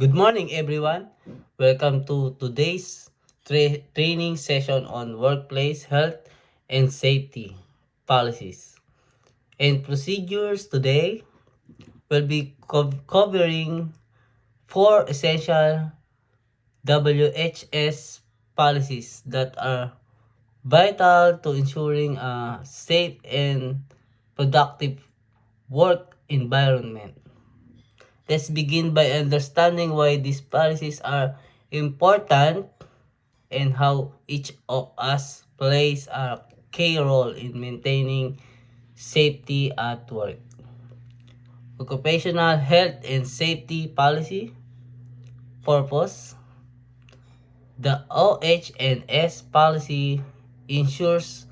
Good morning, everyone. Welcome to today's training session on workplace health and safety policies and procedures. Today, we'll be covering four essential WHS policies that are vital to ensuring a safe and productive work environment. Let's begin by understanding why these policies are important and how each of us plays a key role in maintaining safety at work. Occupational health and safety policy purpose. The OH&S policy ensures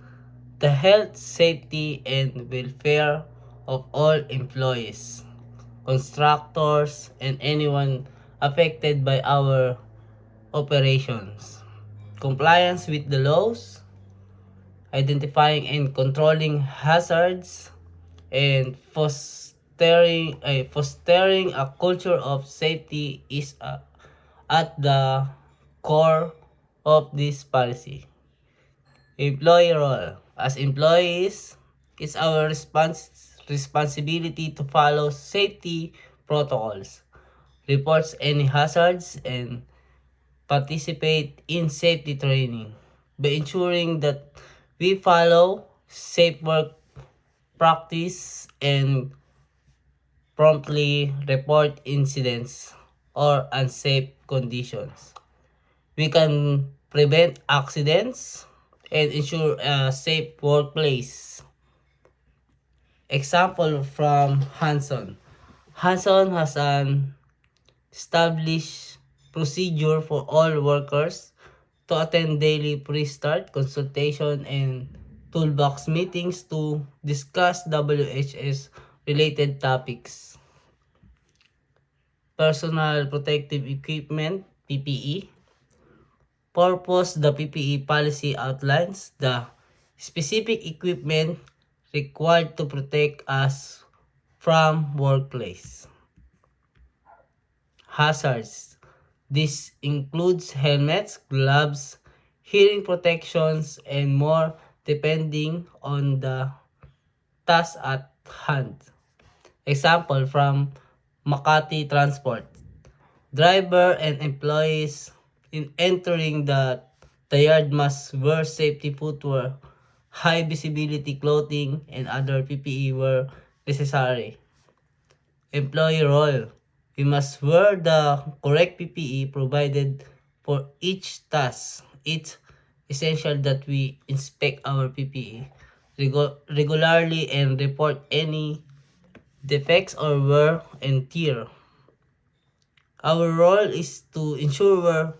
the health, safety, and welfare of all employees, constructors, and anyone affected by our operations. Compliance with the laws, identifying and controlling hazards, and fostering a culture of safety is at the core of this policy. Employee role. As employees, it's our responsibility to follow safety protocols, reports any hazards, and participate in safety training by ensuring that we follow safe work practice and promptly report incidents or unsafe conditions. We can prevent accidents and ensure a safe workplace. Example from Hanson. Hanson has an established procedure for all workers to attend daily pre-start consultation and toolbox meetings to discuss WHS related topics. Personal protective equipment, PPE. Purpose. The PPE policy outlines the specific equipment required to protect us from workplace hazards. This includes helmets, gloves, hearing protections, and more depending on the task at hand. Example from Makati Transport. Driver and employees in entering the yard must wear safety footwear, high visibility clothing, and other PPE where necessary. Employee role. We must wear the correct PPE provided for each task. It's essential that we inspect our PPE regularly and report any defects or wear and tear. Our role is to ensure we're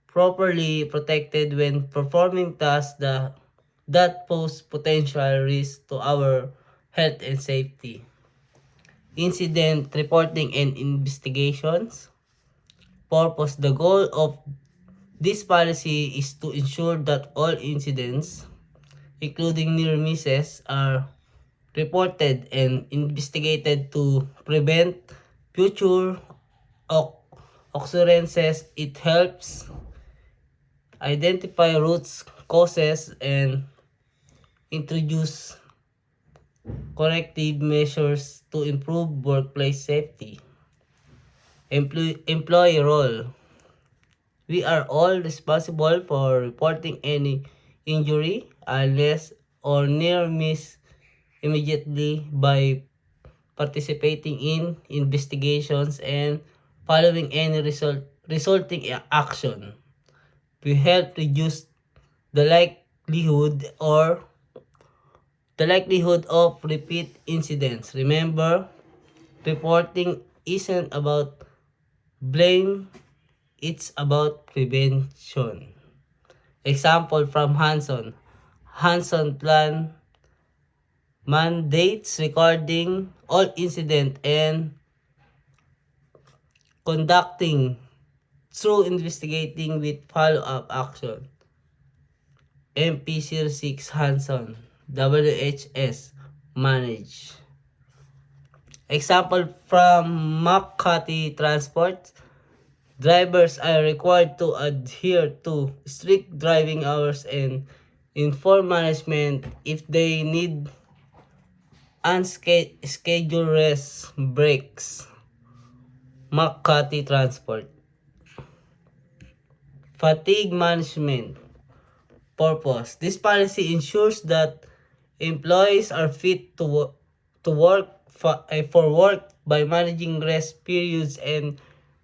properly protected when performing tasks that pose potential risk to our health and safety. Incident reporting and investigations. Purpose. The goal of this policy is to ensure that all incidents, including near misses, are reported and investigated to prevent future occurrences. It helps identify roots, causes, and introduce corrective measures to improve workplace safety. Employee role. We are all responsible for reporting any injury, illness, or near miss immediately by participating in investigations and following any resulting action. We help reduce the likelihood of repeat incidents. Remember, reporting isn't about blame, it's about prevention. Example from Hanson. Hanson plan mandates recording all incident and conducting through investigating with follow-up action. MP06 Hanson, WHS, manage. Example from Makati Transport. Drivers are required to adhere to strict driving hours and inform management if they need unscheduled rest breaks. Makati Transport. Fatigue management. Purpose. This policy ensures that employees are fit to work for work by managing rest periods and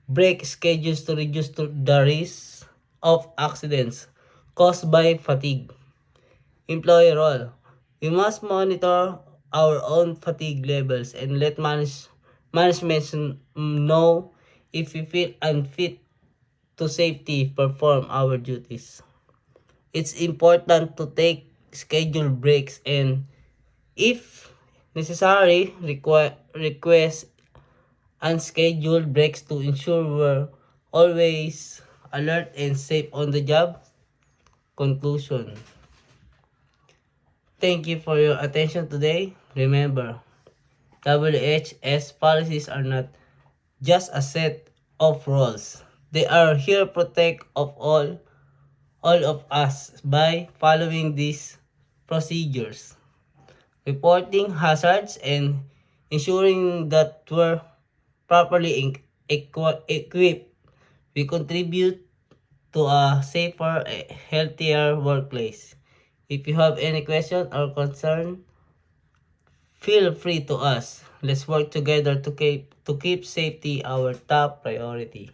break schedules to reduce the risk of accidents caused by fatigue. Employee role. We must monitor our own fatigue levels and let management know if we feel unfit to safety perform our duties. It's important to take scheduled breaks and, if necessary, request unscheduled breaks to ensure we're always alert and safe on the job. Conclusion. Thank you for your attention today. Remember, WHS policies are not just a set of rules. They are here to protect all of us by following these procedures, reporting hazards, and ensuring that we're properly equipped. We contribute to a safer, healthier workplace. If you have any question or concern, feel free to ask. Let's work together to keep safety our top priority.